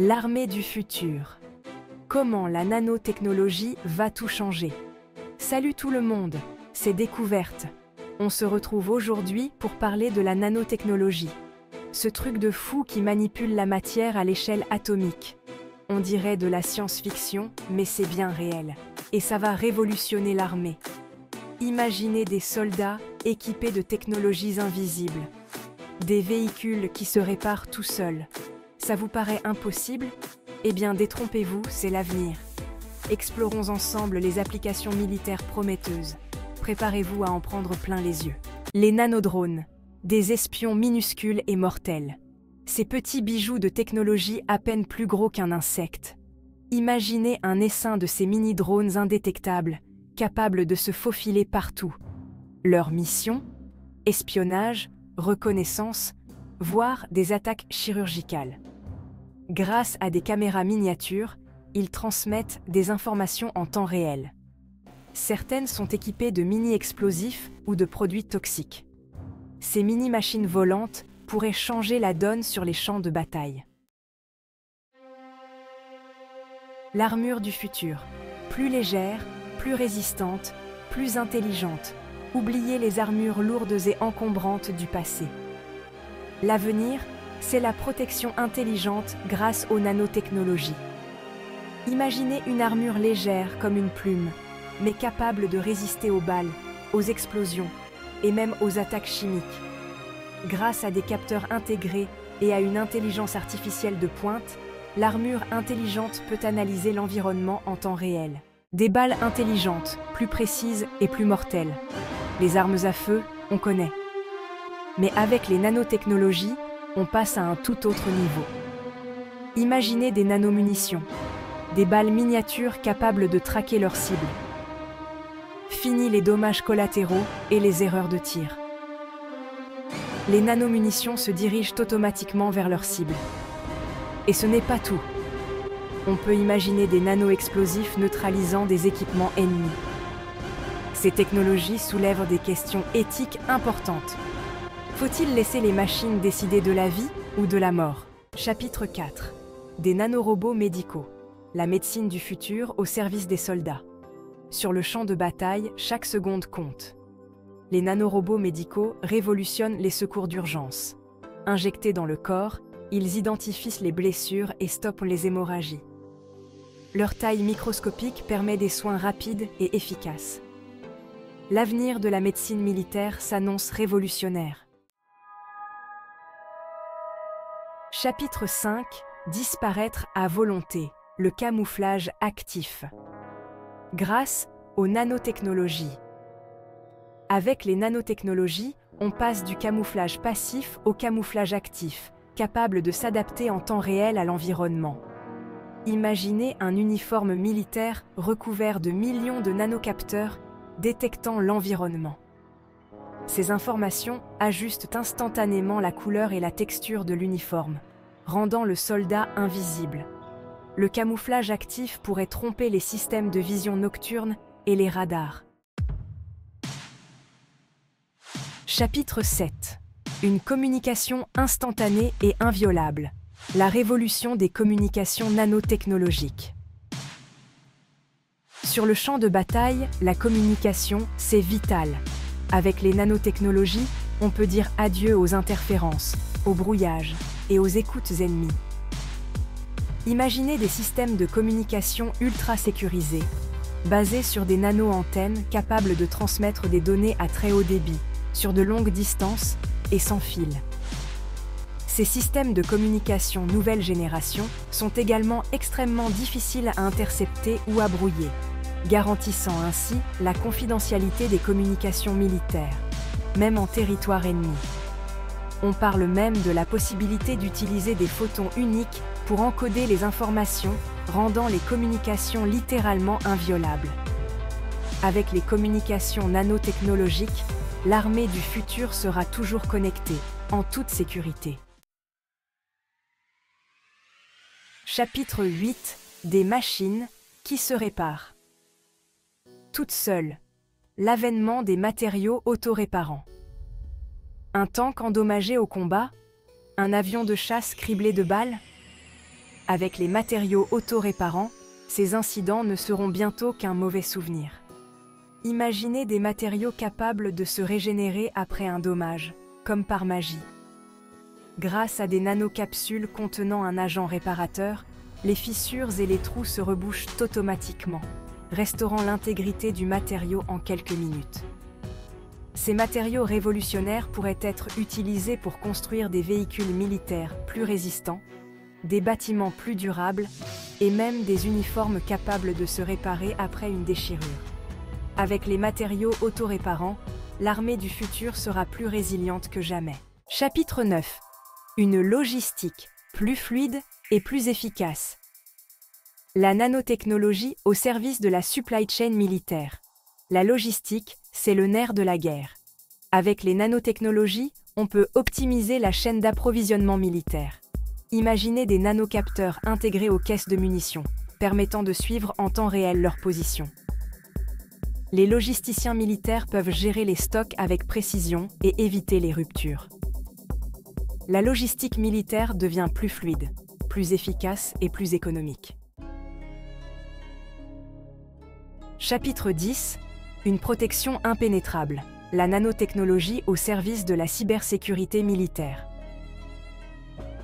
L'armée du futur. Comment la nanotechnologie va tout changer? Salut tout le monde, c'est Découverte. On se retrouve aujourd'hui pour parler de la nanotechnologie. Ce truc de fou qui manipule la matière à l'échelle atomique. On dirait de la science-fiction, mais c'est bien réel. Et ça va révolutionner l'armée. Imaginez des soldats équipés de technologies invisibles. Des véhicules qui se réparent tout seuls. Ça vous paraît impossible? Eh bien, détrompez-vous, c'est l'avenir. Explorons ensemble les applications militaires prometteuses. Préparez-vous à en prendre plein les yeux. Les nanodrones, des espions minuscules et mortels. Ces petits bijoux de technologie à peine plus gros qu'un insecte. Imaginez un essaim de ces mini-drones indétectables, capables de se faufiler partout. Leur mission? Espionnage, reconnaissance, voire des attaques chirurgicales. Grâce à des caméras miniatures, ils transmettent des informations en temps réel. Certaines sont équipées de mini-explosifs ou de produits toxiques. Ces mini-machines volantes pourraient changer la donne sur les champs de bataille. L'armure du futur. Plus légère, plus résistante, plus intelligente. Oubliez les armures lourdes et encombrantes du passé. L'avenir, c'est la protection intelligente grâce aux nanotechnologies. Imaginez une armure légère comme une plume, mais capable de résister aux balles, aux explosions et même aux attaques chimiques. Grâce à des capteurs intégrés et à une intelligence artificielle de pointe, l'armure intelligente peut analyser l'environnement en temps réel. Des balles intelligentes, plus précises et plus mortelles. Les armes à feu, on connaît. Mais avec les nanotechnologies, on passe à un tout autre niveau. Imaginez des nanomunitions, des balles miniatures capables de traquer leurs cibles. Fini les dommages collatéraux et les erreurs de tir. Les nanomunitions se dirigent automatiquement vers leur cible. Et ce n'est pas tout. On peut imaginer des nano-explosifs neutralisant des équipements ennemis. Ces technologies soulèvent des questions éthiques importantes. Faut-il laisser les machines décider de la vie ou de la mort? Chapitre 4. Des nanorobots médicaux. La médecine du futur au service des soldats. Sur le champ de bataille, chaque seconde compte. Les nanorobots médicaux révolutionnent les secours d'urgence. Injectés dans le corps, ils identifient les blessures et stoppent les hémorragies. Leur taille microscopique permet des soins rapides et efficaces. L'avenir de la médecine militaire s'annonce révolutionnaire. Chapitre 5. Disparaître à volonté. Le camouflage actif. Grâce aux nanotechnologies. Avec les nanotechnologies, on passe du camouflage passif au camouflage actif, capable de s'adapter en temps réel à l'environnement. Imaginez un uniforme militaire recouvert de millions de nanocapteurs détectant l'environnement. Ces informations ajustent instantanément la couleur et la texture de l'uniforme, rendant le soldat invisible. Le camouflage actif pourrait tromper les systèmes de vision nocturne et les radars. Chapitre 7. Une communication instantanée et inviolable. La révolution des communications nanotechnologiques. Sur le champ de bataille, la communication, c'est vital. Avec les nanotechnologies, on peut dire adieu aux interférences, au brouillage et aux écoutes ennemies. Imaginez des systèmes de communication ultra sécurisés, basés sur des nano-antennes capables de transmettre des données à très haut débit, sur de longues distances et sans fil. Ces systèmes de communication nouvelle génération sont également extrêmement difficiles à intercepter ou à brouiller, garantissant ainsi la confidentialité des communications militaires, même en territoire ennemi. On parle même de la possibilité d'utiliser des photons uniques pour encoder les informations, rendant les communications littéralement inviolables. Avec les communications nanotechnologiques, l'armée du futur sera toujours connectée, en toute sécurité. Chapitre 8. Des machines qui se réparent. Toutes seules. L'avènement des matériaux autoréparants. Un tank endommagé au combat? Un avion de chasse criblé de balles? Avec les matériaux auto-réparants, ces incidents ne seront bientôt qu'un mauvais souvenir. Imaginez des matériaux capables de se régénérer après un dommage, comme par magie. Grâce à des nanocapsules contenant un agent réparateur, les fissures et les trous se rebouchent automatiquement, restaurant l'intégrité du matériau en quelques minutes. Ces matériaux révolutionnaires pourraient être utilisés pour construire des véhicules militaires plus résistants, des bâtiments plus durables et même des uniformes capables de se réparer après une déchirure. Avec les matériaux auto-réparants, l'armée du futur sera plus résiliente que jamais. Chapitre 9. Une logistique plus fluide et plus efficace. La nanotechnologie au service de la supply chain militaire. La logistique, c'est le nerf de la guerre. Avec les nanotechnologies, on peut optimiser la chaîne d'approvisionnement militaire. Imaginez des nanocapteurs intégrés aux caisses de munitions, permettant de suivre en temps réel leur position. Les logisticiens militaires peuvent gérer les stocks avec précision et éviter les ruptures. La logistique militaire devient plus fluide, plus efficace et plus économique. Chapitre 10. Une protection impénétrable. La nanotechnologie au service de la cybersécurité militaire.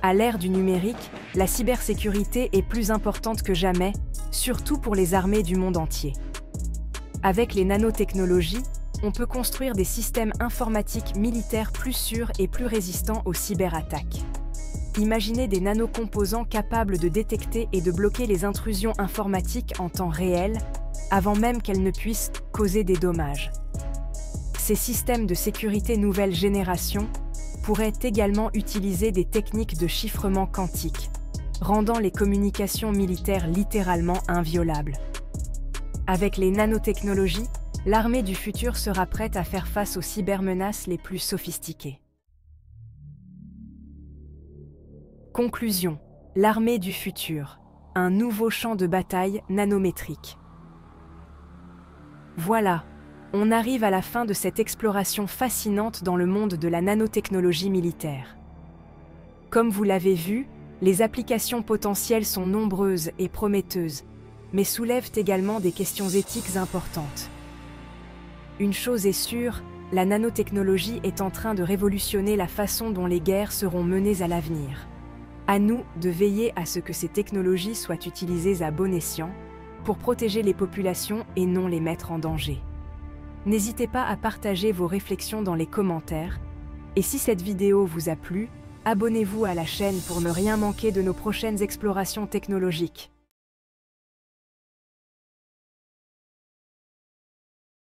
À l'ère du numérique, la cybersécurité est plus importante que jamais, surtout pour les armées du monde entier. Avec les nanotechnologies, on peut construire des systèmes informatiques militaires plus sûrs et plus résistants aux cyberattaques. Imaginez des nanocomposants capables de détecter et de bloquer les intrusions informatiques en temps réel, avant même qu'elles ne puissent causer des dommages. Ces systèmes de sécurité nouvelle génération pourraient également utiliser des techniques de chiffrement quantique, rendant les communications militaires littéralement inviolables. Avec les nanotechnologies, l'armée du futur sera prête à faire face aux cybermenaces les plus sophistiquées. Conclusion. L'armée du futur. Un nouveau champ de bataille nanométrique. Voilà, on arrive à la fin de cette exploration fascinante dans le monde de la nanotechnologie militaire. Comme vous l'avez vu, les applications potentielles sont nombreuses et prometteuses, mais soulèvent également des questions éthiques importantes. Une chose est sûre, la nanotechnologie est en train de révolutionner la façon dont les guerres seront menées à l'avenir. À nous de veiller à ce que ces technologies soient utilisées à bon escient, pour protéger les populations et non les mettre en danger. N'hésitez pas à partager vos réflexions dans les commentaires, et si cette vidéo vous a plu, abonnez-vous à la chaîne pour ne rien manquer de nos prochaines explorations technologiques.